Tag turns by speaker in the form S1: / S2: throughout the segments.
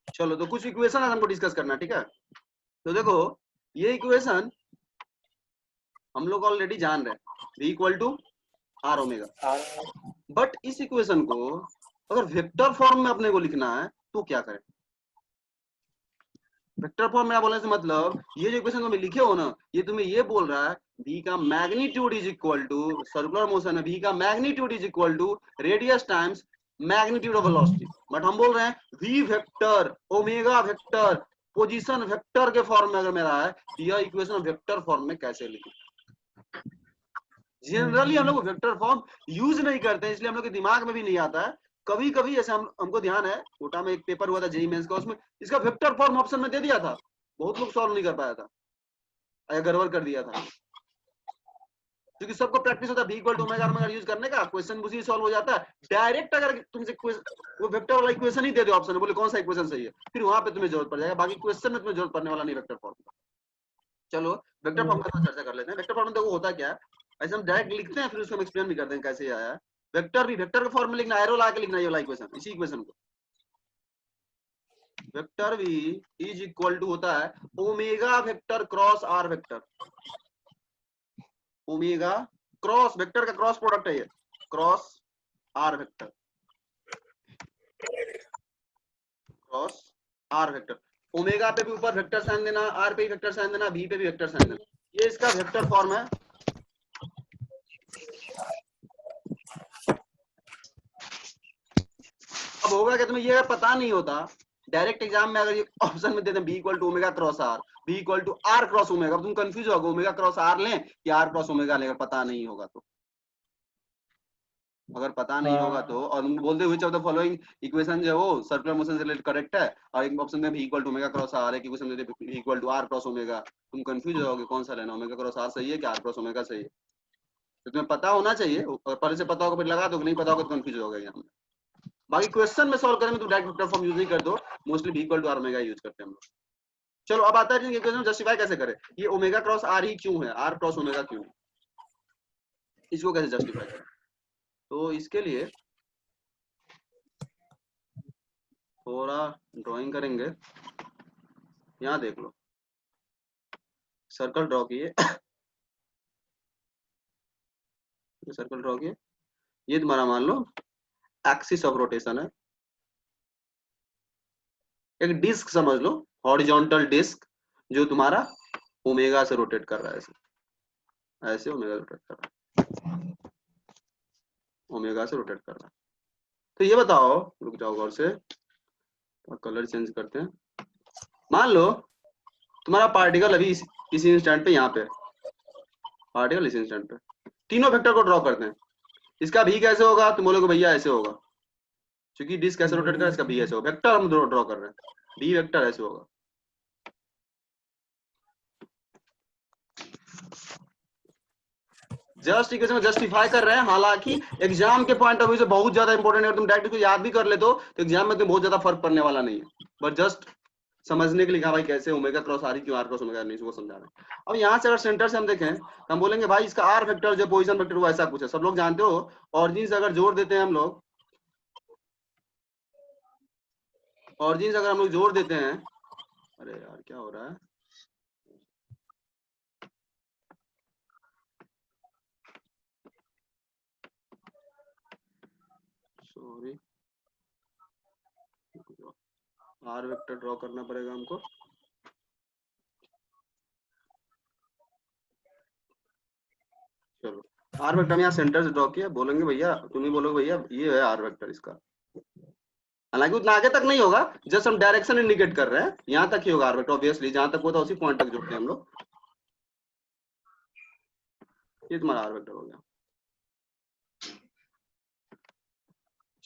S1: चलो तो कुछ इक्वेशन हमको डिस्कस करना है, ठीक है। तो देखो ये इक्वेशन हम लोग ऑलरेडी जान रहे हैं, v equal to R omega. But इस इक्वेशन को अगर वेक्टर फॉर्म में अपने को लिखना है तो क्या करें? वेक्टर फॉर्म में बोलने से मतलब ये जो इक्वेशन तुम लिखे हो ना, ये तुम्हें ये बोल रहा है v का magnitude is equal to, circular motion है, v का magnitude is equal to radius times magnitude of velocity. But हम बोल रहे हैं v vector, omega vector, position vector के फॉर्म में अगर मेरा है, यह इक्वेशन वेक्टर फॉर्म में कैसे लिखें? जनरली हम लोग वेक्टर फॉर्म यूज नहीं करते हैं, इसलिए हम लोग के दिमाग में भी नहीं आता है। कभी कभी ऐसे हमको ध्यान है, कोटा में एक पेपर हुआ था जेईई मेंस का, उसमें इसका वेक्टर फॉर्म ऑप्शन में दे दिया था, बहुत लोग सॉल्व नहीं कर पाया था या गड़बड़ कर दिया था, क्योंकि सबको प्रैक्टिस होता है v equal to omega omega use करने का, क्वेश्चन उसी सॉल्व हो जाता है। डायरेक्ट अगर तुमसे वो वेक्टर वाला इक्वेशन ही दे दो ऑप्शन, बोले कौन सा इक्वेशन सही है, फिर वहां पे तुम्हें जरूरत पड़ जाएगा, बाकी क्वेश्चन में तुम्हें जरूरत पड़ने वाला नहीं वेक्टर फॉर्म का। चलो वेक्टर फॉर्म का चर्चा कर लेते हैं। वेक्टर फॉर्म में देखो होता क्या है, ऐसे हम डायरेक्ट लिखते हैं, फिर उसको हम एक्सप्लेन भी करते हैं कैसे आया है। वेक्टर भी वेक्टर के फॉर्म में लिखना, एरो ला के लिखना, ये वाला इक्वेशन, इसी इक्वेशन को vector v is equal to होता है omega vector cross R vector. Omega cross vector का क्रॉस प्रोडक्ट है ये, cross R vector, cross R vector. Omega पे भी ऊपर वेक्टर साइन देना, आर पे भी वेक्टर साइन देना, v पे भी वेक्टर साइन देना, ये इसका वेक्टर फॉर्म है। अब होगा क्या, तुम्हें ये अगर पता नहीं होता, डायरेक्ट एग्जाम में अगर ये ऑप्शन में देते हैं b equal to omega cross R, b equal to R cross omega, तुम कंफ्यूज होगे ओमेगा क्रॉस आर लें या आर क्रॉस ओमेगा लें, अगर पता नहीं होगा तो। अगर पता नहीं होगा तो, और तुम बोलते हुए द फॉलोइंग इक्वेशन जो है वो सर्कुलर मोशन से रिलेटेड करेक्ट है, और एक ऑप्शन में v equal to omega cross R, एक इक्वेशन में v equal to R cross omega, तुम कंफ्यूज होगे कौन सा लेना, ओमेगा क्रॉस आर सही है कि आर क्रॉस ओमेगा सही है। तो तुम्हें पता होना चाहिए, और पहले से पता होगा फिर लगा दो, नहीं पता होगा तो कंफ्यूज होगा यहाँ में। बाकी क्वेश्चन में सॉल्व करने में तुम डायरेक्ट वेक्टर फॉर्म यूज नहीं कर दो, mostly v equal to R omega use करते हैं हम लोग। चलो अब आता है इक्वेशन जस्टिफाई कैसे करें, ये ओमेगा क्रॉस आर ही क्यों है, आर क्रॉस ओमेगा क्यों है, इसको कैसे जस्टिफाई करें। तो इसके लिए थोड़ा ड्राइंग करेंगे, यहाँ देख लो, सर्कल ड्रॉ किए, सर्कल ड्रॉ किए, ये तुम्हारा मान लो एक्सिस ऑफ रोटेशन है, एक डिस्क समझ लो, हॉरिजॉन्टल डिस्क जो तुम्हारा ओमेगा से रोटेट कर रहा है, ऐसे ऐसे ओमेगा रोटेट कर रहा है, ओमेगा से रोटेट कर रहा है। तो ये बताओ, रुक जाओ गौर से, तो कलर चेंज करते हैं। मान लो तुम्हारा पार्टिकल अभी इसी इंस्टेंट पे यहाँ पे, पार्टिकल इस इंस्टेंट पे, तीनों वेक्टर को ड्रॉ करते हैं। इसका भी कैसे होगा, तुम बोलोगे भैया ऐसे होगा, क्योंकि डिस्क कैसे रोटेट कर रहा है, इसका भी ऐसे होगा, वेक्टर हम ड्रॉ कर रहे हैं, बी वेक्टर ऐसे होगा। जस्ट इक्वेशन जस्टिफाई कर रहे हैं, हालांकि एग्जाम के पॉइंट ऑफ व्यू से बहुत ज्यादा इंपॉर्टेंट है, अगर तुम डायरेक्ट इसको याद भी कर ले तो एग्जाम में तुम्हें बहुत ज्यादा फर्क पड़ने वाला नहीं है, बट जस्ट समझने के लिए भाई कैसे ओमेगा क्रॉस आर क्यों आर क्रॉस ओमेगा नहीं, वो समझा रहे हैं। अब यहाँ से अगर सेंटर से हम देखें तो हम बोलेंगे भाई इसका आर वेक्टर जो पोजीशन वेक्टर वो ऐसा कुछ है, सब लोग जानते हो। ऑरिजिन से अगर जोड़ देते हैं हम लोग, ऑरिजिन से अगर हम लोग जोड़ देते हैं, अरे यार क्या हो रहा है, सॉरी, आर वेक्टर ड्रॉ करना पड़ेगा हमको। चलो आर वेक्टर यहाँ सेंटर से ड्रॉ किया, बोलेंगे भैया, तुम ही बोलोगे भैया ये है आर वेक्टर इसका, हालांकि उतना आगे तक नहीं होगा, जस्ट हम डायरेक्शन इंडिकेट कर रहे हैं, यहाँ तक ही होगा आर वेक्टर, ऑब्वियसली जहां तक होता है उसी पॉइंट तक जोड़ते हैं हम लोग। ये तुम्हारा आर वेक्टर हो गया,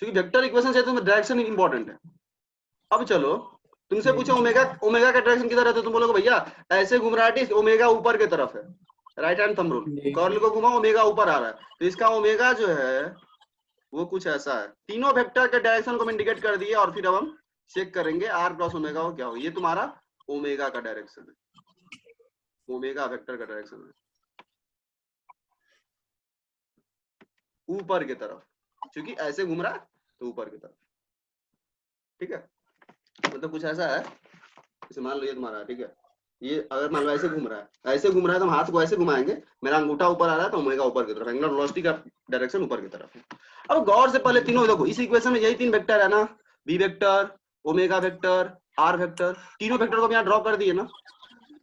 S1: क्योंकि वेक्टर इक्वेशन से तुम्हें डायरेक्शन इंपॉर्टेंट है। अब चलो तुमसे पूछो ओमेगा, ओमेगा का डायरेक्शन किधर है, तो तुम बोलोगे भैया ऐसे घूम रहा है, ओमेगा ऊपर की तरफ है, right hand thumb rule, curl को घुमाओ ओमेगा ऊपर आ रहा है, तो इसका ओमेगा जो है वो कुछ ऐसा है। तीनों वेक्टर के डायरेक्शन को हम इंडिकेट कर दिए, और फिर अब हम चेक करेंगे आर क्रॉस ओमेगा हो क्या हो, ये तुम्हारा ओमेगा का डायरेक्शन है, ओमेगा वेक्टर का डायरेक्शन है ऊपर की तरफ, क्योंकि ऐसे घूम रहा है तो ऊपर की तरफ। ठीक है, मतलब कुछ ऐसा है, जैसे मान लो ये तुम्हारा, ठीक है, ये अगर मान लो ऐसे घूम रहा है, ऐसे घूम रहा है, तो हम हाथ को ऐसे घुमाएंगे, मेरा अंगूठा ऊपर आ रहा है तो ओमेगा ऊपर की तरफ, एंगुलर वेलोसिटी का डायरेक्शन ऊपर की तरफ है। अब गौर से पहले तीनों देखो, इस इक्वेशन में यही तीन वेक्टर है ना, B vector, omega vector, R vector, तीनों वेक्टर को यहाँ ड्रॉ कर दिए ना।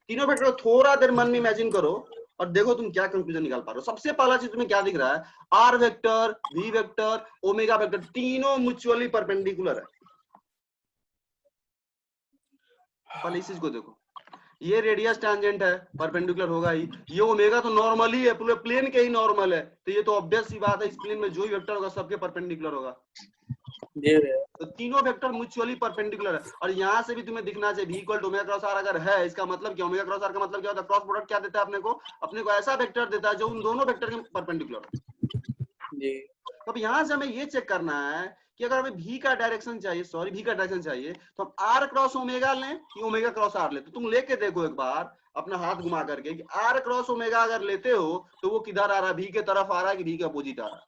S1: तीनों वेक्टर को थोड़ा देर मन में इमेजिन करो और देखो तुम क्या कंक्लूजन निकाल पा रहे हो। सबसे पहला चीज तुम्हें क्या दिख रहा है, R vector, V vector, omega vector, तीनों म्यूचुअली परपेंडिकुलर है। पहले इस चीज को देखो, ये रेडियस टैंजेंट है, परपेंडिकुलर होगा ही, ये ओमेगा तो नॉर्मल ही है, पूरे प्लेन के ही नॉर्मल है, तो ये तो ऑब्वियस सी बात है, इस प्लेन में जो ही वेक्टर होगा सबके परपेंडिकुलर होगा। तो तीनों वेक्टर म्यूचुअली परपेंडिकुलर है, और यहाँ से भी तुम्हें दिखना चाहिए v equal to omega cross R अगर है, इसका मतलब क्या, ओमेगा क्रॉस आर का मतलब क्या होता है, क्रॉस प्रोडक्ट क्या देता है अपने को ऐसा वेक्टर देता है जो उन दोनों वेक्टर के परपेंडिकुलर हो। तो अब यहाँ से हमें ये चेक करना है कि अगर हमें v का डायरेक्शन चाहिए, सॉरी v का डायरेक्शन चाहिए, तो हम r क्रॉस ओमेगा लें कि ओमेगा क्रॉस r लें। तो तुम लेके देखो एक बार अपना हाथ घुमा करके कि r क्रॉस ओमेगा अगर लेते हो तो वो किधर आ रहा है, v के तरफ आ रहा है कि v के अपोजिट आ रहा है,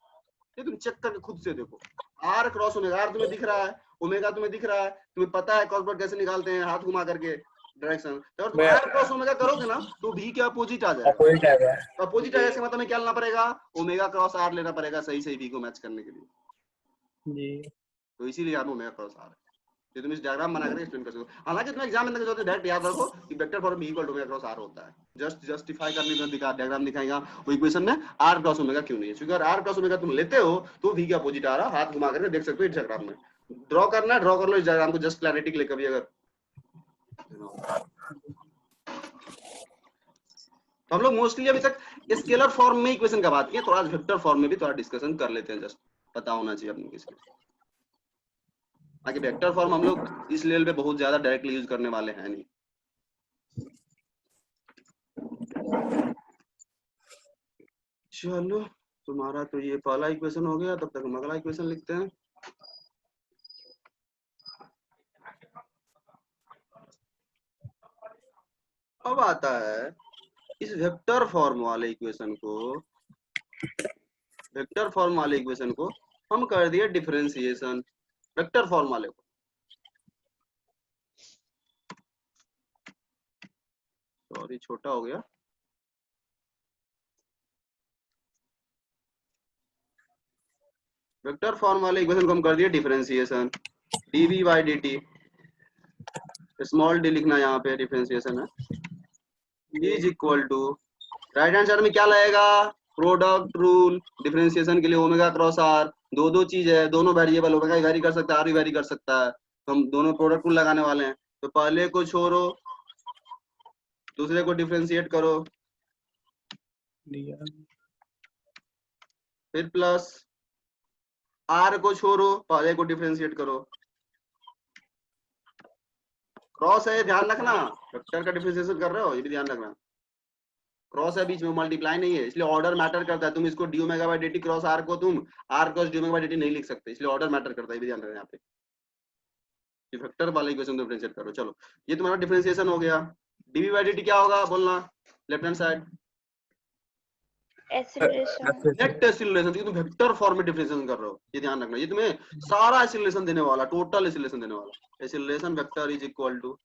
S1: ये तुम चेक करके खुद से देखो। r क्रॉस ओमेगा, r तुम्हें दिख रहा है, ओमेगा तुम्हें दिख रहा है, तुम्हें पता है क्रॉस प्रोडक्ट कैसे निकालते हैं, हाथ घुमा करके डायरेक्शन, तो तुम r क्रॉस ओमेगा करोगे ना तो v के अपोजिट आ जाएगा,
S2: अपोजिट आ गया।
S1: अपोजिट आ जाएगा, इसका मतलब हमें क्या लेना पड़ेगा, ओमेगा क्रॉस r लेना पड़ेगा सही सही v को मैच करने के लिए
S2: जी।
S1: तो इसीलिए यहाँ पे ओमेगा क्रॉस r है। ये तुम इस डायग्राम बना करके एक्सप्लेन कर सकते हो। हालांकि तुम्हें एग्जाम में डायरेक्ट याद रखो कि vector form v equal to omega cross r होता है, जस्ट जस्टिफाई करने में दिखा डायग्राम दिखाएगा वो इक्वेशन में r क्रॉस ओमेगा क्यों नहीं है, क्योंकि अगर r क्रॉस ओमेगा तुम लेते हो तो v के अपोजिट आ रहा, हाथ घुमा करके देख सकते हो इस डायग्राम में, ड्रॉ करना ड्रॉ कर लो इस डायग्राम को जस्ट क्लैरिटी के लिए कभी अगर। तो हम लोग मोस्टली अभी तक स्केलर फॉर्म में इक्वेशन का बात किया, थोड़ा वेक्टर फॉर्म में भी थोड़ा डिस्कशन कर लेते हैं, जस्ट पता होना चाहिए अपने किसके, बाकी वेक्टर फॉर्म हम लोग इस लेवल पे बहुत ज्यादा डायरेक्टली यूज करने वाले हैं नहीं। चलो तुम्हारा तो ये पहला इक्वेशन हो गया, तब तक हम अगला इक्वेशन लिखते हैं। अब आता है इस वेक्टर फॉर्म वाले इक्वेशन को, वेक्टर फॉर्म वाले इक्वेशन को हम कर दिए डिफरेंशिएशन, वेक्टर फॉर्म वाले को, सॉरी छोटा हो गया, वेक्टर फॉर्म वाले इक्वेशन को हम कर दिए differentiation, dv by dt, small D लिखना यहाँ पे डिफरेंशिएशन है, is equal to, right hand side में क्या लगेगा, प्रोडक्ट रूल, डिफरेंशिएशन के लिए ओमेगा क्रॉस आर, दो चीज है, दोनों वेरिएबल, ओमेगा वेरी कर सकता है, आर भी वेरी कर सकता है, तो हम दोनों प्रोडक्ट रूल लगाने वाले हैं, तो पहले को छोड़ो दूसरे को डिफरेंशिएट करो, फिर प्लस आर को छोड़ो पहले को डिफरेंशिएट करो, क्रॉस है ध्यान रखना, वेक्टर का डिफरेंशिएशन कर रहे हो ये भी ध्यान रखना, क्रॉस है बीच में, मल्टीप्लाई नहीं है, इसलिए ऑर्डर मैटर करता है, तुम इसको D omega by dt cross R को तुम R cross D omega by dt नहीं लिख सकते, इसलिए ऑर्डर मैटर करता है, ये भी ध्यान रखना यहाँ पे, वेक्टर वाला इक्वेशन डिफरेंशिएट करो। चलो ये तुम्हारा डिफरेंशिएशन हो गया, dv बाय dt क्या होगा बोलना, left hand side net acceleration, तुम वेक्टर फॉर्म में डिफरेंशिएशन कर रहे हो, ये ध्यान रखना, ये तुम्हें सारा एक्सीलरेशन देने वाला, टोटल एक्सीलरेशन देने वाला, acceleration vector is equal to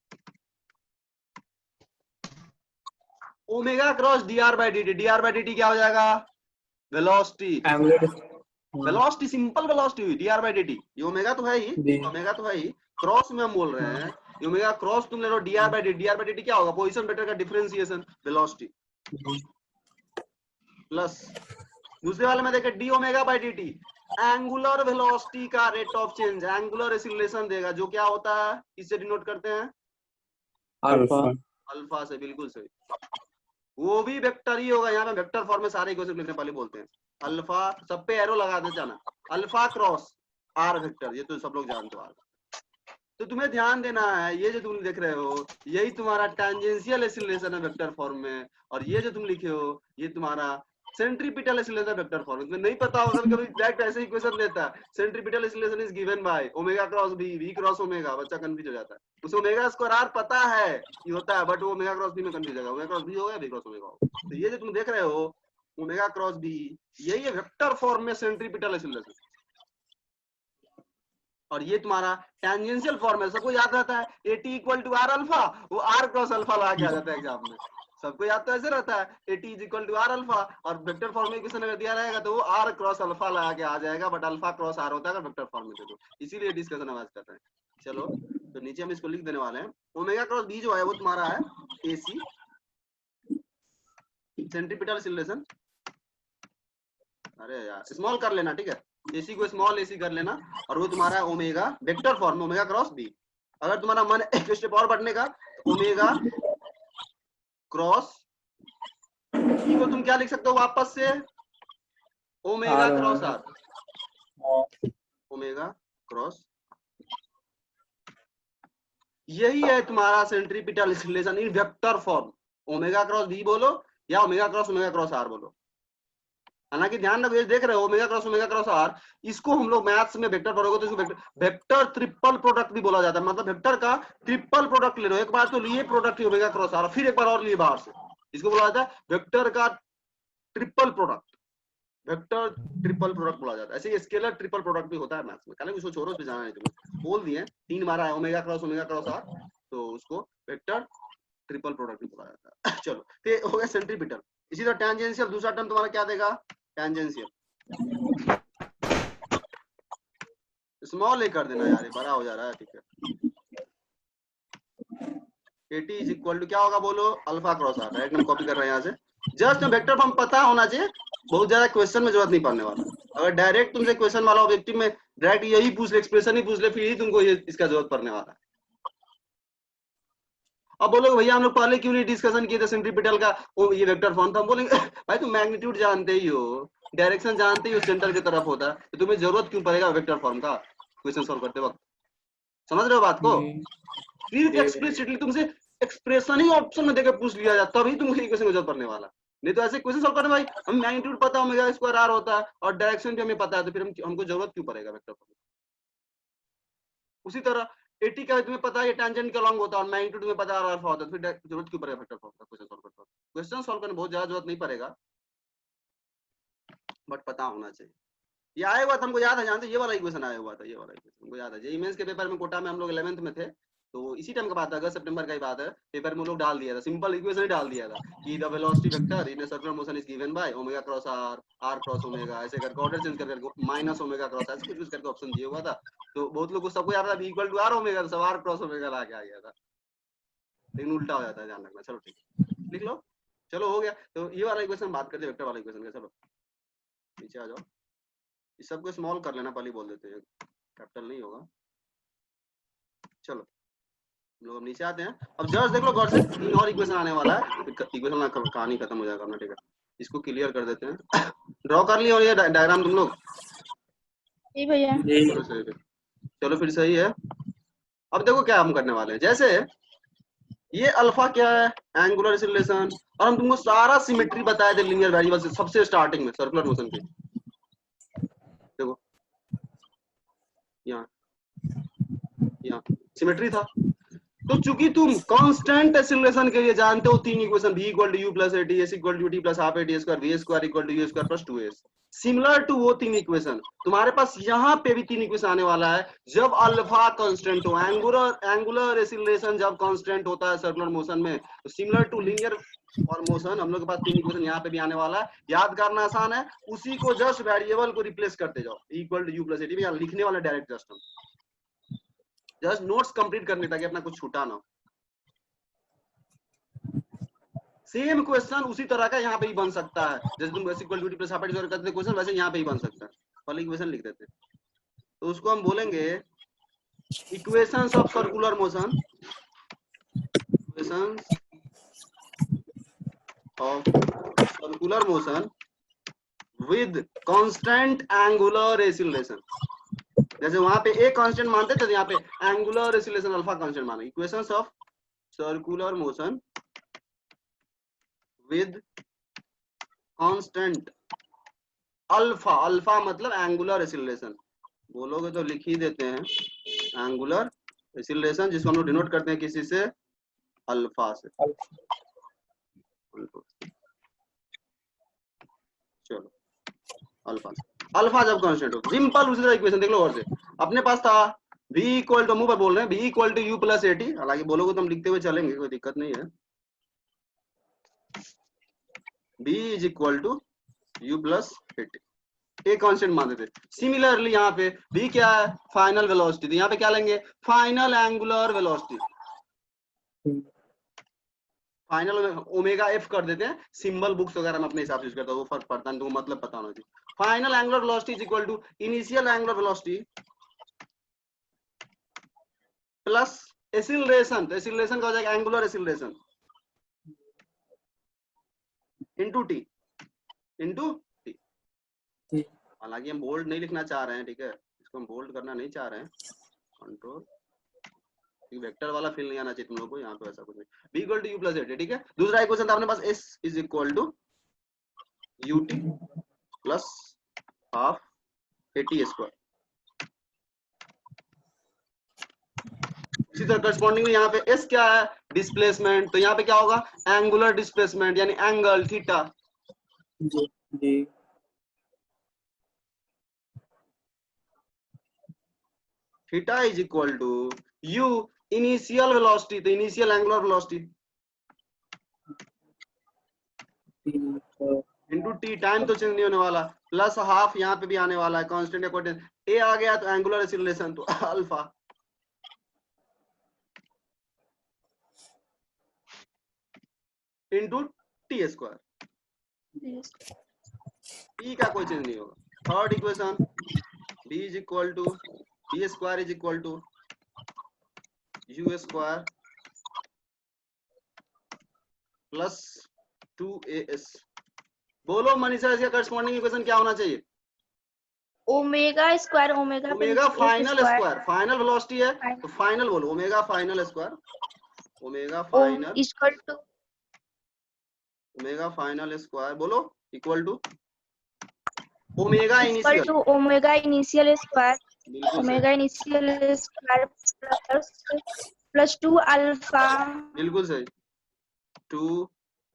S1: omega cross dr by dt, dr by dt क्या हो जाएगा, वेलोसिटी, वेलोसिटी सिंपल वेलोसिटी हुई dr बाय dt, ये ओमेगा तो है ही, ओमेगा तो है ही, क्रॉस में हम बोल रहे हैं, ये ओमेगा क्रॉस तुम ले लो dr बाय dt क्या होगा, पोजीशन वेक्टर का डिफरेंशिएशन वेलोसिटी, प्लस दूसरे वाले में देखें D omega by dt, angular velocity का rate of change, angular acceleration देगा, जो क्या होता है, इससे डिनोट करते हैं
S2: अल्फा,
S1: अल्फा से, बिल्कुल सही, वो भी वेक्टर ही होगा, यहाँ पे वेक्टर फॉर्म में सारे इक्वेशन लिखने पहले बोलते हैं, अल्फा सब पे एरो लगा दे जाना, अल्फा क्रॉस आर वेक्टर, ये तो सब लोग जानते हो। तो तुम्हें ध्यान देना है, ये जो तुम देख रहे हो यही तुम्हारा टेंजेंशियल एक्सीलरेशन है वेक्टर फॉर्म में, और ये जो तुम लिखे हो ये तुम्हारा सेंट्रीपिटल एक्सीलरेशन वेक्टर फॉर्म, तुम्हें नहीं पता होगा, कभी डायरेक्ट ऐसे इक्वेशन देता है, centripetal acceleration is given by omega cross B, V cross omega, बच्चा कंफ्यूज हो जाता है, उसे ओमेगा स्क्वायर आर पता है कि होता है, बट वो ओमेगा क्रॉस बी में कंफ्यूज होगा, ओमेगा क्रॉस बी होगा वी क्रॉस ओमेगा होगा, तो ये जो तुम देख रहे हो ओमेगा क्रॉस बी, यही है वेक्टर फॉर्म में सेंट्रीपिटल एक्सीलरेशन। और ये तुम्हारा टेंजेंशियल फॉर्म है, सबको याद रहता है AT equal to R alpha, वो आर क्रॉस अल्फा लगा के आ जाता है एग्जाम में, सबको याद तो ऐसे रहता है AT is equal to R alpha, और वेक्टर फॉर्म में इक्वेशन अगर दिया रहेगा तो वो आर क्रॉस अल्फा लगा के आ जाएगा, बट अल्फा क्रॉस आर होता है अगर वेक्टर फॉर्म में दे दो, इसीलिए डिस्कशन हम आज कर रहे हैं। चलो तो नीचे हम इसको लिख देने वाले हैं, ओमेगा क्रॉस बी जो है वो तुम्हारा है AC सेंट्रीपिटल एक्सीलरेशन, अरे यार स्मॉल कर लेना, ठीक है, AC को स्मॉल AC कर लेना, और वो तुम्हारा है omega vector form omega cross B. अगर तुम्हारा मन एक स्टेप और बढ़ने का, ओमेगा क्रॉस बी को तुम क्या लिख सकते हो वापस से, omega
S2: R
S1: cross
S2: omega
S1: R, omega cross, यही है तुम्हारा centripetal acceleration in vector form, omega cross B बोलो या ओमेगा क्रॉस आर बोलो। हालांकि ध्यान रखो, ये देख रहे हो ओमेगा क्रॉस आर, इसको हम लोग मैथ्स में वेक्टर पढ़ोगे तो इसको वेक्टर ट्रिपल प्रोडक्ट भी बोला जाता है, मतलब वेक्टर का ट्रिपल प्रोडक्ट ले लो, एक बार तो लिए प्रोडक्ट ओमेगा क्रॉस आर, फिर एक बार और लिए बाहर से, इसको बोला जाता है वेक्टर का triple product, vector triple product बोला जाता है। ऐसे स्केलर ट्रिपल प्रोडक्ट भी होता है मैथ्स में, कल उसको छोड़ो, उस पे जाना नहीं, तुम्हें बोल दिए 3 बार आया ओमेगा क्रॉस आर, तो उसको वेक्टर ट्रिपल प्रोडक्ट भी बोला जाता है। चलो तो हो गया सेंट्रीपिटल। इसी तरह टेंजेंशियल दूसरा टर्म तुम्हारा क्या देगा, टेंजेंशियल, स्मॉल ए कर देना यार, ये बड़ा हो जा रहा है, ठीक है। AT इज इक्वल टू क्या होगा बोलो, अल्फा क्रॉस आर, डायरेक्ट हम कॉपी कर रहे हैं यहाँ से, जस्ट वेक्टर फॉर्म पता होना चाहिए, बहुत ज्यादा क्वेश्चन में जरूरत नहीं पड़ने वाला। अगर डायरेक्ट तुमसे क्वेश्चन वाला ऑब्जेक्टिव में डायरेक्ट यही पूछ ले, एक्सप्रेशन ही पूछ ले, फिर ही तुमको ये इसका जरूरत पड़ने वाला है। अब बोलोगे भैया हम लोग पहले क्यों नहीं डिस्कशन किए थे सेंट्रीपिटल का ये वेक्टर फॉर्म, तो हम बोलेंगे भाई तुम मैग्नीट्यूड जानते ही हो, डायरेक्शन जानते ही हो, सेंटर की तरफ होता है, तो तुम्हें जरूरत क्यों पड़ेगा वेक्टर फॉर्म का क्वेश्चन सॉल्व करते वक्त, समझ रहे हो बात को। फिर एक्सप्लिसिटली तुमसे एक्सप्रेशन ही ऑप्शन में देकर पूछ लिया जाए, तभी तुमको इक्वेशन की जरूरत पड़ने वाला, नहीं तो ऐसे क्वेश्चन सॉल्व करने भाई हम मैग्नीट्यूड पता ओमेगा स्क्वायर आर होता है और डायरेक्शन भी हमें पता है, तो फिर हमको जरूरत क्यों पड़ेगा वेक्टर फॉर्म। उसी तरह 80 का तुम्हें पता है ये टेंजेंट का लॉन्ग होता है और मैग्नीट्यूड तुम्हें पता है अल्फा होता है, फिर जरूरत क्यों पड़ेगा वेक्टर फॉर्म का क्वेश्चन सॉल्व करते वक्त। क्वेश्चन सॉल्व करने बहुत ज्यादा जरूरत नहीं पड़ेगा, बट पता होना चाहिए। ये आया हुआ था हमको याद है, जानते ये वाला इक्वेशन आया हुआ था, ये वाला इक्वेशन हमको याद है, जेईई मेंस के पेपर में कोटा में हम लोग 11th में थे, तो इसी टाइम का बात है, अगस्त सितंबर का ही बात है, पेपर में लोग डाल दिया था, सिंपल इक्वेशन ही डाल दिया था कि the velocity vector in a circular motion is given by omega cross R, R cross omega, ऐसे करके ऑर्डर चेंज करके माइनस ओमेगा क्रॉस ऐसे कुछ करके ऑप्शन दिया हुआ था, तो बहुत लोग को सबको याद था इक्वल टू आर ओमेगा, तो सब आर क्रॉस ओमेगा ला के आ गया था, लेकिन उल्टा हो जाता है, ध्यान रखना। चलो ठीक है लिख लो, चलो हो गया। तो ये वाला इक्वेशन बात करते हैं वेक्टर वाला इक्वेशन का, चलो नीचे आ जाओ, इस सबको स्मॉल कर लेना, पहले बोल देते हैं कैपिटल नहीं होगा। चलो हम लोग अब नीचे आते हैं, अब जस्ट देख लो गौर से, 3 और इक्वेशन आने वाला है, इक्वेशन ना कहानी खत्म हो जाएगा अपना, ठीक है, इसको क्लियर कर देते हैं। ड्रॉ कर लिया और ये डायग्राम तुम लोग,
S3: जी भैया।
S1: चलो सही है, चलो फिर सही है। अब देखो क्या हम करने वाले हैं, जैसे ये अल्फा क्या है, एंगुलर एक्सीलरेशन, और हम तुमको सारा सिमेट्री बताए थे लीनियर वेरिएबल से सबसे स्टार्टिंग में सर्कुलर मोशन के, देखो यहाँ सिमेट्री था। तो चूंकि तुम कांस्टेंट एक्सीलरेशन के लिए जानते हो 3 equation, v equal to u plus at, s equal to t plus half at square, v square equal to u square plus 2s, similar to वो 3 इक्वेशन तुम्हारे पास यहाँ पे भी 3 इक्वेशन आने वाला है, जब अल्फा कांस्टेंट हो, एंगुलर एक्सीलरेशन जब कांस्टेंट होता है सर्कुलर मोशन में, तो सिमिलर टू लीनियर और मोशन हम लोग के पास 3 इक्वेशन यहाँ पे भी आने वाला है। याद करना आसान है, उसी को जस्ट वेरिएबल को रिप्लेस करते जाओ, equal to u plus at, यहाँ लिखने वाला डायरेक्ट जस्ट नोट्स कंप्लीट करने ताकि अपना कुछ छूटा ना हो। सेम क्वेश्चन उसी तरह का यहाँ पे ही बन सकता है, जैसे तुम s equal to t plus half करते थे क्वेश्चन, वैसे यहाँ पे ही बन सकता है, पहले इक्वेशन लिख देते हैं, तो उसको हम बोलेंगे equations of circular motion, equations of circular motion with constant angular acceleration. जैसे वहां पे एक कांस्टेंट मानते थे, यहाँ पे एंगुलर एक्सीलरेशन अल्फा कांस्टेंट माने, equations of circular motion with constant alpha, alpha मतलब एंगुलर एक्सीलरेशन, बोलोगे तो लिख ही देते हैं एंगुलर एक्सीलरेशन, जिसको हम लोग डिनोट करते हैं किसी से, अल्फा से। चलो अल्फा से, अल्फा जब कांस्टेंट हो, सिंपल उसी तरह इक्वेशन देख लो और से अपने पास था v इक्वल टू, मुंह पर बोल रहे हैं v equal to u plus AT, हालांकि बोलोगे तो हम लिखते हुए चलेंगे, कोई दिक्कत नहीं है। v is equal to u plus AT, एक कांस्टेंट मान देते। सिमिलरली यहाँ पे v क्या है, फाइनल वेलोसिटी, तो यहाँ पे क्या लेंगे, final angular velocity, final omega F कर देते हैं, सिंबल बुक्स वगैरह में अपने हिसाब से यूज करता हूं, वो फर्क पड़ता है, तो मतलब पता होना चाहिए। Final angular velocity is equal to initial angular velocity plus acceleration, तो एक्सीलरेशन का हो जाएगा angular acceleration into T, into T. हालांकि हम बोल्ड नहीं लिखना चाह रहे हैं, ठीक है, इसको हम बोल्ड करना नहीं चाह रहे हैं, कंट्रोल, वेक्टर वाला फील नहीं आना चाहिए तुम लोगों को यहाँ पे, ऐसा कुछ नहीं। b equal to u plus AT, ठीक है। दूसरा इक्वेशन था अपने पास s is equal to ut plus half AT square. इसी तरह करस्पॉन्डिंग में यहाँ पे s क्या है, डिस्प्लेसमेंट, तो यहाँ पे क्या होगा, एंगुलर डिस्प्लेसमेंट यानी एंगल थीटा।
S2: जी
S1: theta is equal to u initial velocity, तो initial angular velocity into T, time तो चेंज नहीं होने वाला, प्लस हाफ यहाँ पे भी आने वाला है कांस्टेंट अकॉर्डिंग, ए आ गया तो एंगुलर एक्सीलरेशन तो alpha into T square, T का कोई चेंज नहीं होगा। Third equation b is equal to B square is equal to U square plus 2as। बोलो मनीषा, इसका करस्पॉन्डिंग इक्वेशन क्या होना चाहिए,
S3: ओमेगा स्क्वायर, ओमेगा पे
S1: omega final
S3: square,
S1: square, final velocity है तो फाइनल बोलो, omega final square, omega final
S3: equal to
S1: omega final square बोलो equal to omega
S3: equal
S1: initial,
S3: to omega initial square,
S1: बिल्कुल सही,
S3: omega initial square plus 2 alpha,
S1: बिल्कुल सही, 2
S3: 2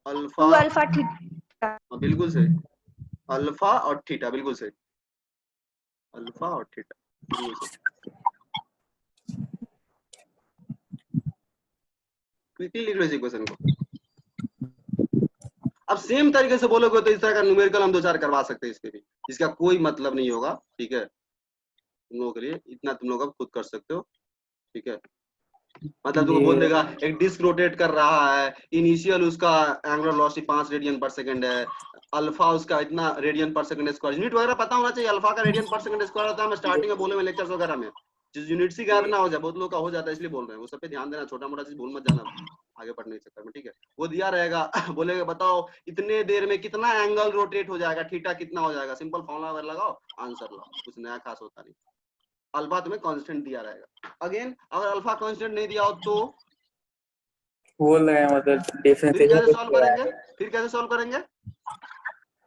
S1: alpha,
S3: alpha theta.
S1: बिल्कुल सही, अल्फा और थीटा, बिल्कुल सही, अल्फा और थीटा, बिल्कुल सही। क्विकली लिख लो इस इक्वेशन को। अब सेम तरीके से बोलोगे तो इस तरह का न्यूमेरिकल हम दो चार करवा सकते हैं इसके भी, इसका कोई मतलब नहीं होगा, ठीक है, तुम लोगों के लिए इतना तुम लोग अब खुद कर सकते हो, ठीक है। मतलब तुमको बोल देगा एक डिस्क रोटेट कर रहा है, इनिशियल उसका एंगुलर वेलोसिटी 5 रेडियन पर सेकंड है, अल्फा उसका इतना रेडियन पर सेकंड स्क्वायर, यूनिट वगैरह पता होना चाहिए, अल्फा का रेडियन पर सेकंड स्क्वायर होता है, मैं स्टार्टिंग में बोले में लेक्चर्स वगैरह में, जिस यूनिट से गायब ना हो जाए, बहुत लोग का हो जाता है इसलिए बोल रहे हैं, वो सब पे ध्यान देना, छोटा मोटा चीज भूल मत जाना आगे पढ़ने के चक्कर में, ठीक है। वो दिया रहेगा बोलेगा बताओ इतने देर में कितना एंगल रोटेट हो जाएगा, थीटा कितना हो जाएगा, सिंपल फॉर्मूला वगैरह लगाओ, आंसर लाओ, कुछ नया खास होता नहीं। अल्फा तुम्हें कांस्टेंट दिया रहेगा, अगेन अगर अल्फा कांस्टेंट नहीं दिया हो तो
S2: बोल रहे हैं, मतलब
S1: फिर
S2: डिफरेंशिएशन
S1: कैसे सॉल्व करेंगे, फिर कैसे सॉल्व करेंगे,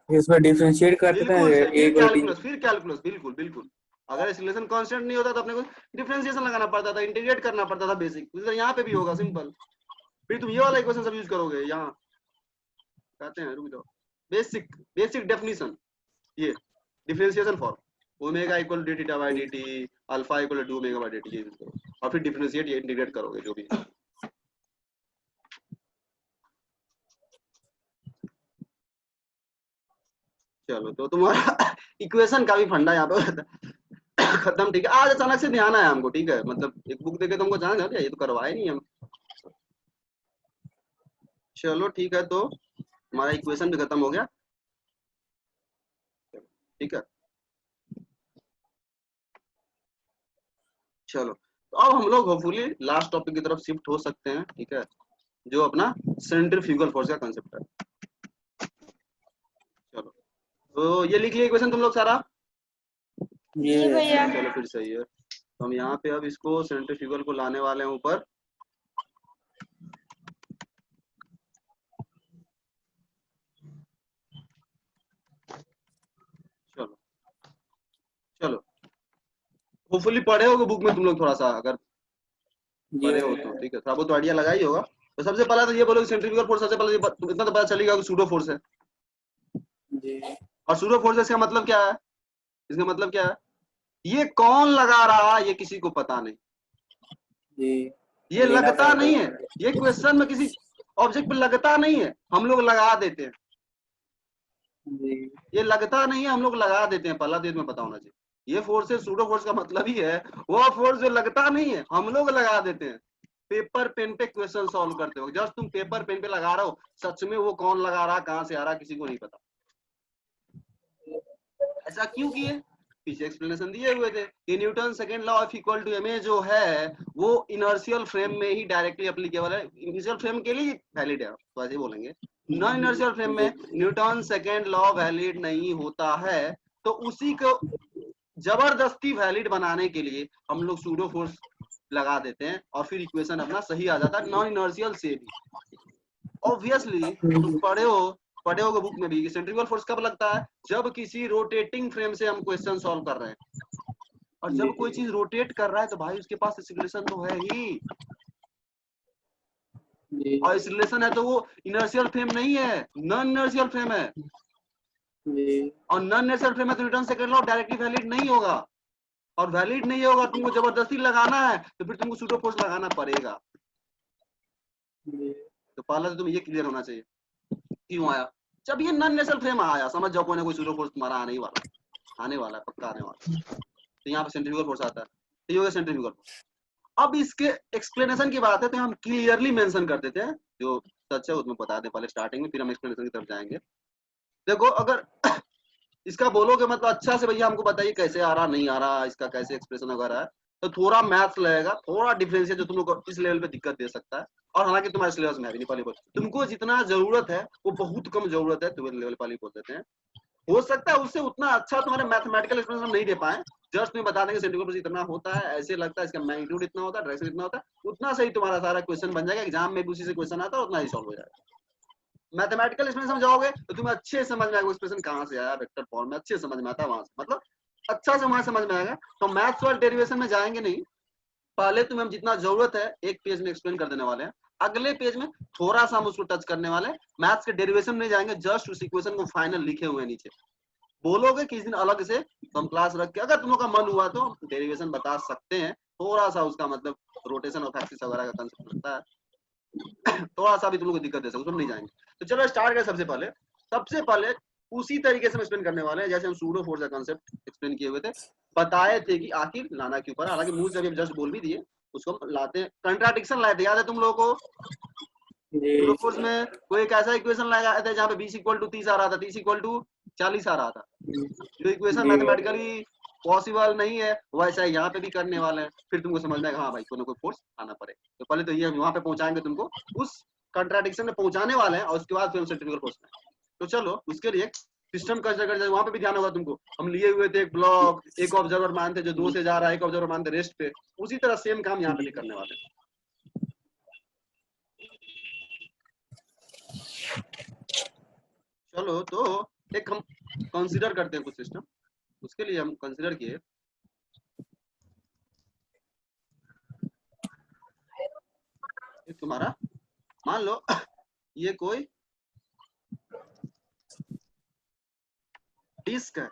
S2: इसमें डिफरेंशिएट करते थे
S1: बिल्कुल सही,
S2: ए को डी।
S1: फिर कैलकुलस, बिल्कुल बिल्कुल। अगर एक्सीलरेशन कांस्टेंट नहीं होता तो अपने को डिफरेंशिएशन लगाना पड़ता था, इंटीग्रेट करना पड़ता था बेसिक, तो यहाँ पे भी होगा सिंपल, फिर तुम ये वाला इक्वेशन सब यूज करोगे, यहाँ कहते हैं, रुक जाओ, बेसिक बेसिक डेफिनेशन, ये differentiation form omega equal to D theta by dt, alpha equal to omega by dt, ये यूज करो और फिर डिफरेंशिएट ये इंटीग्रेट करोगे जो भी है। चलो तो तुम्हारा इक्वेशन का भी फंडा यहाँ पे खत्म, ठीक है। आज अचानक से ध्यान आया हमको, ठीक है, मतलब एक बुक देखे तो हमको जान गया ये तो करवाए नहीं हम। चलो ठीक है, तो हमारा इक्वेशन भी खत्म हो गया, ठीक है। चलो तो अब हम लोग होपफुली लास्ट टॉपिक की तरफ शिफ्ट हो सकते हैं, ठीक है, जो अपना सेंट्रीफ्यूगल फोर्स का कंसेप्ट है। चलो तो ये लिख लिया इक्वेशन तुम लोग सारा,
S3: जी भैया।
S1: चलो फिर सही है, तो हम यहाँ पे अब इसको सेंट्रीफ्यूगल को लाने वाले हैं ऊपर, चलो चलो होपफुली पढ़े होगे बुक में तुम लोग थोड़ा सा, अगर पढ़े हो तो ठीक है, थोड़ा बहुत आइडिया लगा ही होगा। तो सबसे पहला तो ये बोलो सेंट्रीफ्यूगल फोर्स, सबसे पहले इतना तो पता चलेगा कि सूडो फोर्स है,
S2: जी
S1: और सूडो फोर्स का मतलब क्या है, इसका मतलब क्या है, ये कौन लगा रहा ये किसी को पता नहीं,
S2: जी
S1: ये
S2: लेना
S1: लगता
S2: पड़ता
S1: नहीं
S2: है।
S1: है, ये क्वेश्चन में किसी ऑब्जेक्ट पे लगता नहीं है, हम लोग लगा देते हैं।
S2: जी
S1: ये लगता नहीं है, हम लोग लगा देते हैं, पहला तो इसमें पता होना चाहिए। ये फोर्स है, सूडो फोर्स का मतलब ही है वो फोर्स जो लगता नहीं है, हम लोग लगा देते हैं। पेपर पेन पे क्वेश्चन सॉल्व करते हो, जस्ट तुम पेपर पेन पे लगा रहे हो, सच में वो कौन लगा रहा, कहाँ से आ रहा, किसी को नहीं पता। ऐसा क्यों किए, पीछे एक्सप्लेनेशन दिए हुए थे कि Newton second law of equal to ma जो है वो इनर्शियल फ्रेम में ही डायरेक्टली एप्लीकेबल है, इनिशियल फ्रेम के लिए वैलिड है, तो ऐसे ही बोलेंगे। नॉन इनर्शियल फ्रेम में न्यूटन सेकंड लॉ वैलिड नहीं होता है, तो उसी को जबरदस्ती वैलिड बनाने के लिए हम लोग सूडो फोर्स लगा देते हैं और फिर इक्वेशन अपना सही आ जाता है, नॉन इनर्शियल से भी। ऑब्वियसली तुम पढ़े हो बुक में भी कि सेंट्रीफ्यूगल फोर्स कब लगता है, जब किसी रोटेटिंग फ्रेम से हम क्वेश्चन सॉल्व कर रहे हैं, और जब कोई चीज रोटेट कर रहा है तो भाई उसके पास एक्सीलरेशन तो है ही,
S2: जी
S1: और एक्सीलरेशन है तो वो इनर्शियल फ्रेम नहीं है, नॉन इनर्शियल फ्रेम है,
S2: जी
S1: और नॉन इनर्शियल फ्रेम में तो Newton second law directly valid नहीं होगा, और वैलिड नहीं होगा, तुमको जबरदस्ती लगाना है तो फिर तुमको सूडो फोर्स लगाना पड़ेगा।
S2: जी
S1: तो पहला तो तुम्हें ये क्लियर होना चाहिए क्यों आया, जब ये नॉन इनर्शियल फ्रेम आया, समझ जाओ कोई ना कोई सूडो फोर्स तुम्हारा आने ही वाला है, आने वाला है, पक्का आने वाला है। तो यहाँ पे सेंट्रीफ्यूगल फोर्स आता है, तो ये हो गया सेंट्रीफ्यूगल फोर्स। अब इसके एक्सप्लेनेशन की बात है तो हम क्लियरली मेंशन कर देते हैं, जो सच है उसमें बता दें पहले स्टार्टिंग में, फिर हम एक्सप्लेनेशन की तरफ जाएंगे। देखो अगर इसका बोलोगे मतलब अच्छा से भैया हमको बताइए कैसे आ रहा नहीं आ रहा, इसका कैसे एक्सप्रेशन वगैरह है, तो थोड़ा मैथ्स लगेगा, थोड़ा डिफरेंस है जो तुम लोग को इस लेवल पे दिक्कत दे सकता है, और हालांकि तुम्हारे सिलेबस में है भी नहीं, पहले तुमको जितना जरूरत है वो बहुत कम जरूरत है, तुम्हें लेवल पहले बोल देते हैं। हो सकता है उससे उतना अच्छा तुम्हारे मैथमेटिकल एक्सप्लेनेशन नहीं दे पाए, जस्ट में बता देंगे सेंट्रीफ्यूगल फोर्स इतना होता है, ऐसे लगता है, इसका मैग्नीट्यूड इतना होता है, डायरेक्शन इतना होता है, उतना सही तुम्हारा सारा क्वेश्चन बन जाएगा, एग्जाम में भी उसी से क्वेश्चन आता है, उतना ही सॉल्व हो जाएगा। मैथमेटिकल एक्सप्रेशन समझाओगे तो तुम्हें अच्छे समझ में आएगा एक्सप्रेशन कहाँ से आया, वेक्टर फॉर्म में अच्छे समझ में आता है, वहां से मतलब अच्छा से वहां समझ में आएगा। तो मैथ्स और डेरिवेशन में जाएंगे नहीं, पहले तुम्हें हम जितना जरूरत है एक पेज में एक्सप्लेन कर देने वाले हैं, अगले पेज में थोड़ा सा हम उसको टच करने वाले हैं, मैथ्स के डेरिवेशन में जाएंगे, जस्ट उस इक्वेशन को फाइनल लिखे हुए नीचे। बोलोगे किसी दिन अलग से तो हम क्लास रख के, अगर तुम लोग का मन हुआ तो डेरिवेशन बता सकते हैं, थोड़ा सा उसका मतलब रोटेशन ऑफ एक्सिस वगैरह का कंसेप्ट लगता है, थोड़ा सा भी तुम लोग को दिक्कत दे सकते, उसमें नहीं जाएंगे। तो चलो स्टार्ट करें। सबसे पहले उसी तरीके से हम एक्सप्लेन करने वाले हैं जैसे हम सूडो फोर्स का कांसेप्ट एक्सप्लेन किए हुए थे, बताए थे कि आखिर लाना क्यों पड़ा, हालांकि मुंह से अभी जस्ट बोल भी दिए, उसको हम लाते हैं, कंट्राडिक्शन लाए थे, याद है तुम लोगों को सूडो फोर्स में कोई एक ऐसा इक्वेशन लगाया था जहाँ पे 20 = 30 आ रहा था, 30 = 40 आ रहा था, जो इक्वेशन मैथमेटिकली पॉसिबल नहीं है, वैसा यहाँ पे भी करने वाले हैं, फिर तुमको समझ में आएगा हाँ भाई कोई ना कोई फोर्स आना पड़ेगा। तो पहले तो ये वहां पे पहुंचाएंगे तुमको, उस कंट्राडिक्शन में पहुंचाने वाले हैं, और उसके बाद फिर हम सेंट्रीफ्यूगल फोर्स में। तो चलो उसके लिए सिस्टम का जगह वहां पे भी ध्यान होगा तुमको, हम लिए हुए थे एक ब्लॉक, एक ऑब्जर्वर मानते जो 2 से जा रहा है, एक ऑब्जर्वर मानते रेस्ट पे, उसी तरह सेम काम यहाँ पे भी करने वाले हैं। चलो तो एक हम कंसीडर करते हैं कुछ सिस्टम, उसके लिए हम कंसीडर किए तुम्हारा, मान लो ये कोई डिस्क है,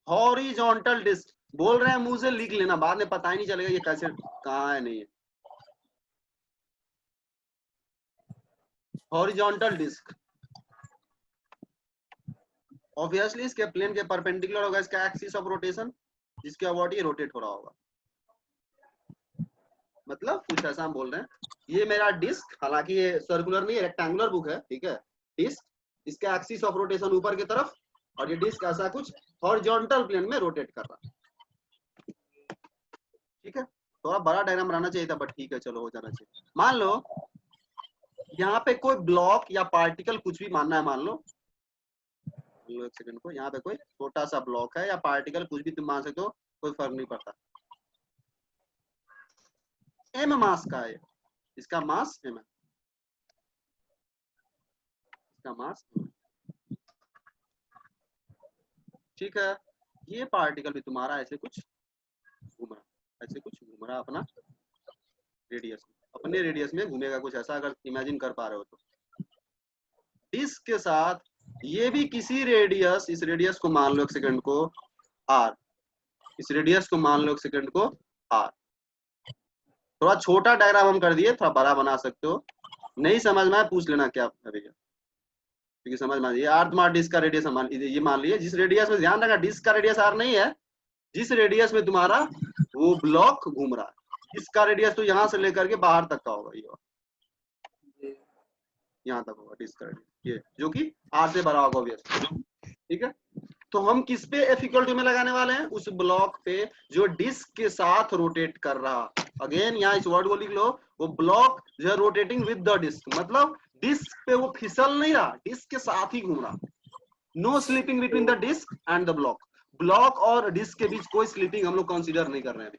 S1: हॉरिजॉन्टल डिस्क, बोल रहे हैं मुंह से लिख लेना, बाद में पता ही नहीं चलेगा ये कैसे कहाँ है नहीं है। हॉरिजॉन्टल डिस्क ऑब्वियसली इसके प्लेन के परपेंडिकुलर होगा इसका एक्सिस ऑफ रोटेशन, जिसके अबाउट ये रोटेट हो रहा होगा, मतलब कुछ ऐसा हम बोल रहे हैं, ये मेरा डिस्क, हालांकि ये सर्कुलर नहीं है, रेक्टेंगुलर बुक है, ठीक है, डिस्क, इसका एक्सिस ऑफ रोटेशन ऊपर की तरफ, और ये डिस्क ऐसा कुछ हॉरिजॉन्टल प्लेन में रोटेट कर रहा है, ठीक है। थोड़ा बड़ा डायग्राम बनाना चाहिए था बट ठीक है चलो हो जाना चाहिए। मान लो यहाँ पे कोई ब्लॉक या पार्टिकल कुछ भी मानना है, मान लो एक सेकंड को, यहाँ पे कोई छोटा सा ब्लॉक है या पार्टिकल कुछ भी तुम मान सकते हो, कोई फर्क नहीं पड़ता, m मास का है, इसका मास m है, इसका मास ठीक है। ये पार्टिकल भी तुम्हारा ऐसे कुछ घूम रहा, ऐसे कुछ घूम रहा अपना रेडियस में, अपने रेडियस में घूमेगा कुछ ऐसा, अगर इमेजिन कर पा रहे हो तो। डिस्क के साथ ये भी किसी रेडियस, इस रेडियस को मान लो एक सेकंड को r, इस रेडियस को मान लो सेकंड को r। थोड़ा छोटा डायग्राम हम कर दिए, थोड़ा बड़ा बना सकते हो, नहीं समझ में पूछ लेना क्या है भैया, क्योंकि समझ में ये r तुम्हारा डिस्क का रेडियस ये मान लिए, जिस रेडियस में, ध्यान रखना डिस्क का रेडियस r नहीं है, जिस रेडियस में तुम्हारा वो ब्लॉक घूम रहा है, इसका रेडियस तो यहाँ से लेकर के बाहर तक का होगा, ये यहाँ तक होगा डिस्क का रेडियस, ये जो कि r से बड़ा होगा ऑब्वियसली, ठीक है। तो हम किस पे F इक्वल टू में लगाने वाले हैं, उस ब्लॉक पे जो डिस्क के साथ रोटेट कर रहा। अगेन यहाँ इस वर्ड को लिख लो, वो ब्लॉक जो है रोटेटिंग विद द डिस्क, मतलब डिस्क पे वो फिसल नहीं रहा, डिस्क के साथ ही घूम रहा। No slipping between the disc and the block, block और डिस्क के बीच कोई स्लीपिंग हम लोग कंसीडर नहीं कर रहे हैं अभी।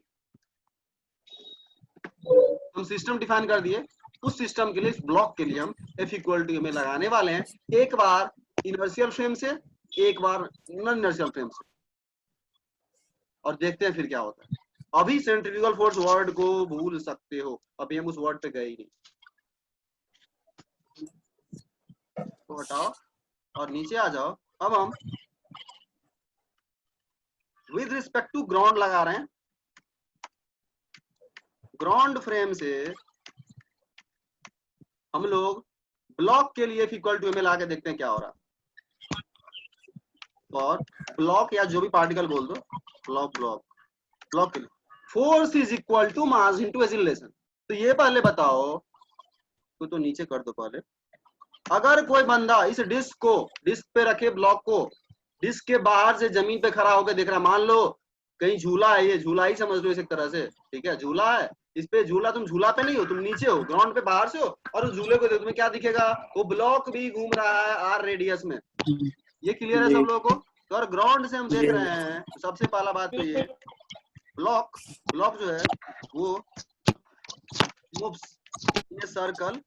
S1: हम सिस्टम डिफाइन कर दिए, उस सिस्टम के लिए, इस ब्लॉक के लिए हम F इक्वल टू में लगाने वाले हैं, एक बार इनर्शियल फ्रेम से, एक बार नॉन इनर्शियल फ्रेम से, और देखते हैं फिर क्या होता है। अभी सेंट्रीफ्यूगल फोर्स वर्ड को भूल सकते हो, अभी हम उस वर्ड पे गए ही नहीं, तो हटाओ और नीचे आ जाओ। अब हम विद रिस्पेक्ट टू ग्राउंड लगा रहे हैं, ग्राउंड फ्रेम से हम लोग ब्लॉक के लिए F इक्वल टू में लाके देखते हैं क्या हो रहा है। और ब्लॉक या जो भी पार्टिकल बोल दो, ब्लॉक के लिए force is equal to mass into acceleration. तो ये पहले बताओ, तो नीचे कर दो पहले, अगर कोई बंदा इस डिस्क पे रखे ब्लॉक को डिस्क के बाहर से जमीन पे खड़ा होकर देख रहा, मान लो कहीं झूला है, ये झूला ही समझ लो इस एक तरह से, ठीक है, झूला है, इस पे झूला, तुम झूला पे नहीं हो, तुम नीचे हो, ग्राउंड पे बाहर से हो, और उस झूले को देखो, तुम्हें क्या दिखेगा, वो ब्लॉक भी घूम रहा है r रेडियस में। ये क्लियर है सब लोगों को। तो अगर ग्राउंड से हम देख रहे हैं, तो सबसे पहला बात तो ये ब्लॉक जो है वो moves in a circle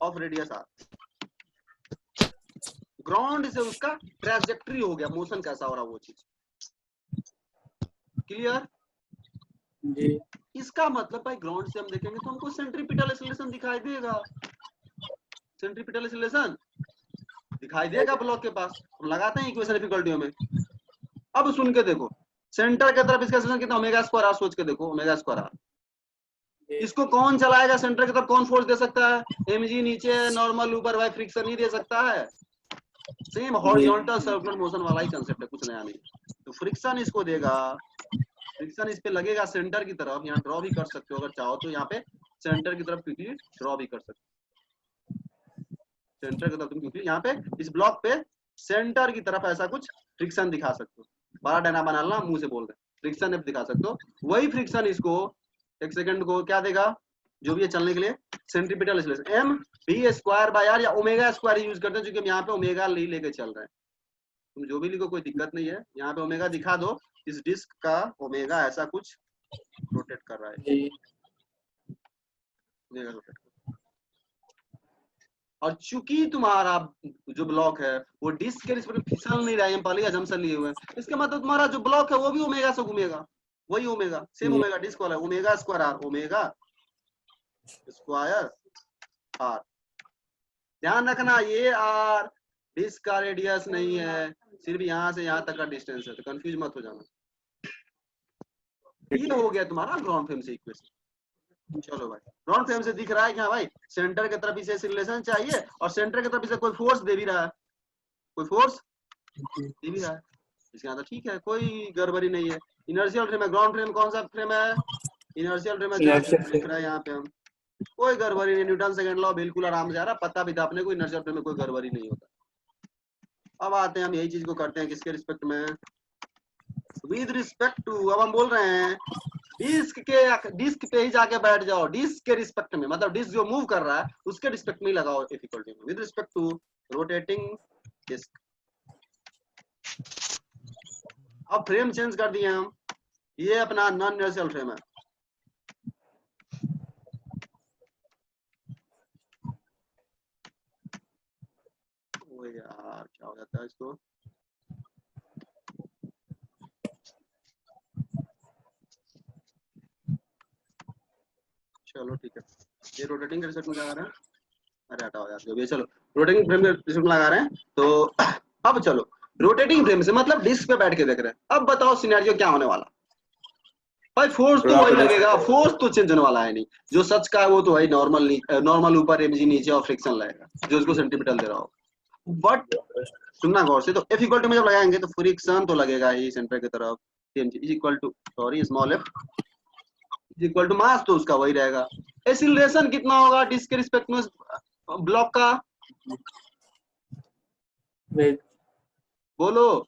S1: of radius r। Ground से उसका ट्रैजेक्टरी हो गया, मोशन कैसा हो रहा वो चीज, क्लियर। इसका मतलब भाई ग्राउंड से हम देखेंगे तो हमको सेंट्रीपिटल एक्सीलरेशन दिखाई देगा, सेंट्रीपिटल एक्सीलरेशन दिखाई देगा ब्लॉक के पास। हम लगाते हैं इक्वेशन F इक्वल टू में। अब सुन के देखो, सेंटर की तरफ इसका एक्सीलरेशन कितना, ओमेगा स्क्वायर r, सोच के देखो, ओमेगा स्क्वायर r। इसको कौन चलाएगा, सेंटर की तरफ कौन फोर्स दे सकता है, mg नीचे, नॉर्मल ऊपर, भाई फ्रिक्शन ही दे सकता है। सेम हॉरिजॉन्टल सर्कुलर मोशन वाला ही कंसेप्ट है, कुछ नया नहीं। तो फ्रिक्शन इसको देगा, फ्रिक्शन इस पे लगेगा सेंटर की तरफ, यहाँ ड्रॉ भी कर सकते हो अगर चाहो तो, यहाँ पे सेंटर की तरफ क्विकली ड्रॉ भी कर सकते हो, सेंटर की तरफ तुम क्विकली यहाँ पे इस ब्लॉक पे सेंटर की तरफ ऐसा कुछ फ्रिक्शन दिखा सकते हो। बड़ा डायना बनाना मुंह से बोल रहे, फ्रिक्शन दिखा सकते हो। वही फ्रिक्शन इसको एक सेकंड को क्या देगा, जो भी है चलने के लिए, centripetal acceleration m v square by r, या ओमेगा स्क्वायर यूज करते हैं, क्योंकि हम यहाँ पे ओमेगा लेके चल रहे हैं। तुम जो भी लिखो कोई दिक्कत नहीं है, यहाँ पे ओमेगा दिखा दो, इस डिस्क का ओमेगा ऐसा कुछ रोटेट कर रहा है, ओमेगा रोटेट कर। और चूंकि तुम्हारा जो ब्लॉक है वो डिस्क के रिस्पेक्ट फिसल नहीं रहा है, हम पहले अजम्पशन लिए हुए हैं, इसके मतलब तुम्हारा जो ब्लॉक है वो भी ओमेगा से घूमेगा, वही ओमेगा, सेम ओमेगा, डिस्क वाला omega square r, omega square r। ध्यान रखना ये r डिस्क का रेडियस नहीं है, सिर्फ यहाँ से यहाँ तक का डिस्टेंस है, तो कंफ्यूज मत हो जाना। ये हो गया तुम्हारा ग्राउंड फ्रेम से इक्वेशन। चलो भाई, ग्राउंड फ्रेम से दिख रहा है कि हाँ भाई सेंटर की तरफ इसे रिलेशन चाहिए, और सेंटर की तरफ इसे कोई फोर्स दे भी रहा है, कोई फोर्स दे भी रहा है, इसके यहाँ तो ठीक है, कोई गड़बड़ी नहीं है। इनर्शियल फ्रेम है, ग्राउंड फ्रेम कौन सा फ्रेम है, इनर्शियल फ्रेम है, दिख रहा है यहाँ पे, हम कोई गड़बड़ी नहीं, न्यूटन सेकंड लॉ बिल्कुल आराम से आ रहा, पता भी था अपने को इनर्शियल फ्रेम में कोई गड़बड़ी नहीं होता। अब आते हैं हम यही चीज को करते हैं किसके रिस्पेक्ट में, विद रिस्पेक्ट टू। अब हम बोल रहे हैं डिस्क पे ही जाके बैठ जाओ, डिस्क के रिस्पेक्ट में, मतलब डिस्क जो मूव कर रहा है उसके रिस्पेक्ट में ही लगाओ F equal to with respect to rotating disc. अब फ्रेम चेंज कर दिए हम, ये अपना नॉन इनर्शियल फ्रेम है, ओ यार क्या हो जाता है इसको, चलो ठीक है, ये रोटेटिंग के रिस्पेक्ट में लगा रहे हैं, अरे हटाओ यार जो भी, चलो रोटेटिंग फ्रेम के रिस्पेक्ट में लगा रहे हैं। तो अब चलो रोटेटिंग फ्रेम से मतलब डिस्क पे बैठ के देख रहे हैं। अब बताओ सिनेरियो क्या होने वाला। भाई फोर्स तो वही लगेगा, फोर्स तो चेंज होने वाला है नहीं। जो सच का है वो तो वही नॉर्मल, नॉर्मल ऊपर mg नीचे और फ्रिक्शन लगेगा जो उसको सेंटीमीटर दे रहा हो। बट सुनना गौर से, तो F इक्वल टू में जब लगाएंगे तो फ्रिक्शन तो लगेगा ही सेंटर की तरफ, mg is equal to, sorry small f is equal to mass, तो उसका वही रहेगा। एक्सीलरेशन कितना होगा डिस्क के रिस्पेक्ट में ब्लॉक का, बोलो।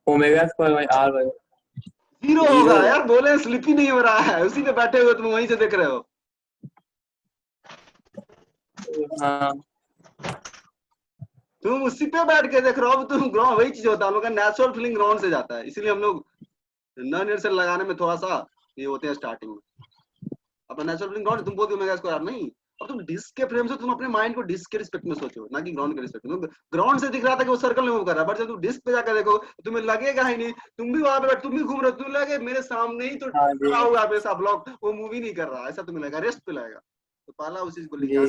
S2: Omega square by R by
S1: 0 होगा यार, बोले स्लिप ही नहीं हो रहा है, उसी पे बैठे हुए तुम वहीं से देख रहे हो।
S2: हाँ
S1: तुम उसी पे बैठ के देख रहे हो। अब तुम ग्राउंड, वही चीज होता है हम लोग का नेचुरल फीलिंग ग्राउंड से जाता है, इसीलिए हम लोग नॉन इनर्शियल लगाने में थोड़ा सा ये होते हैं स्टार्टिंग में। अपना नेचुरल फीलिंग ग्राउंड, तुम बोलते हो ओमेगा स्क्वायर नहीं। अब तुम डिस्क के फ्रेम से तुम अपने माइंड को डिस्क के रिस्पेक्ट में सोचो, ना कि ग्राउंड के रिस्पेक्ट में। ग्राउंड से दिख रहा था कि वो सर्कल में मूव कर रहा है, बट जब तुम डिस्क पे जाकर देखो तुम्हें लगेगा ही नहीं। तुम भी वहां पे तुम भी घूम रहे हो, तुम्हें लगे मेरे सामने ही तो खड़ा हुआ है वैसा ब्लॉक, वो मूव ही नहीं कर रहा, ऐसा तुम्हें लगेगा, रेस्ट पे लगेगा। तो पहला उस चीज को लिखा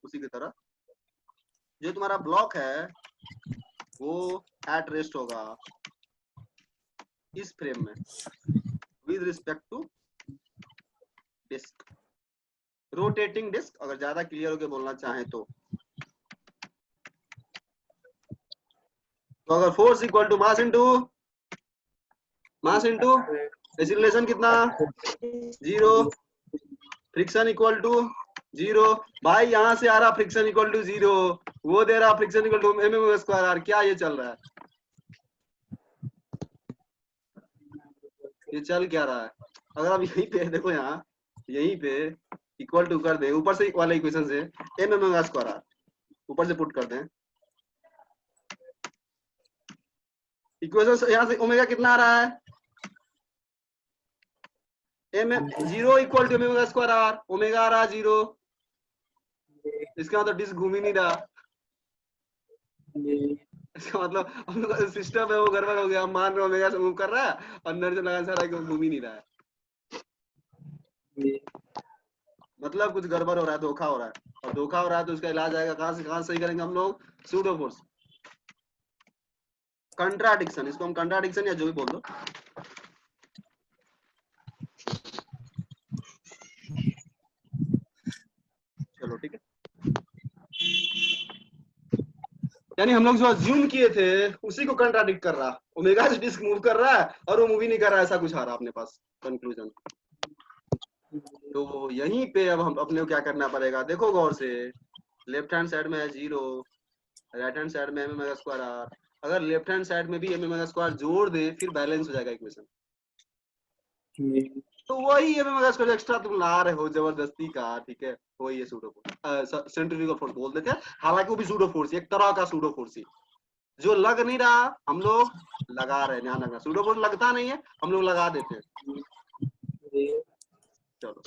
S1: उसी की तरह, जो तुम्हारा ब्लॉक है वो एट रेस्ट होगा इस फ्रेम में with respect to disc, rotating disc. अगर ज्यादा क्लियर होकर बोलना चाहें तो अगर force equal to mass into acceleration कितना 0, फ्रिक्शन इक्वल टू 0। भाई यहाँ से आ रहा फ्रिक्शन इक्वल टू 0, वो दे रहा friction equal to mm square R. क्या ये चल रहा है, ये चल क्या रहा है? अगर आप यहीं पे देखो, यहाँ यहीं पे इक्वल टू कर दे ऊपर से वाले इक्वेशन से mm स्क्वायर आर ऊपर से पुट कर दें, इक्वेशन यहाँ से ओमेगा कितना आ रहा है, m0 equal to omega square R, omega आ रहा है 0। इसका मतलब डिस्क घूम ही नहीं रहा, इसका मतलब हम लोग का सिस्टम है वो गड़बड़ हो गया। हम मान रहे ओमेगा से मूव कर रहा है, अंदर से लगा सारा कि घूम ही नहीं रहा है, मतलब कुछ गड़बड़ हो रहा है, धोखा हो रहा है। और धोखा हो रहा है तो उसका इलाज आएगा कहाँ से, कहाँ सही करेंगे हम लोग, सूडो फोर्स, कंट्राडिक्शन, इसको हम कंट्राडिक्शन या जो भी बोल दो। चलो ठीक है, यानी हम लोग जो अज्यूम किए थे उसी को कंट्राडिक्ट कर रहा, ओमेगा से डिस्क मूव कर रहा है और वो मूव ही नहीं कर रहा, ऐसा कुछ आ रहा अपने पास कंक्लूजन। तो यहीं पे अब हम अपने को क्या करना पड़ेगा, देखो गौर से, लेफ्ट हैंड साइड में है 0, राइट हैंड साइड में mm स्क्वायर आर। अगर लेफ्ट हैंड साइड में भी mm स्क्वायर जोड़ दे फिर बैलेंस हो जाएगा इक्वेशन। तो वही mm स्क्वायर एक्स्ट्रा तुम ला रहे हो जबरदस्ती का, ठीक है, वही है सूडो फोर्स, सेंट्रीफ्यूगल फोर्स बोल देते हैं। हालांकि वो भी सूडो फोर्स, एक तरह का सूडो फोर्स ही, जो लग नहीं रहा हम लोग लगा रहे हैं। ध्यान रखना, सूडो फोर्स लगता नहीं है, हम लोग लगा देते हैं। चलो।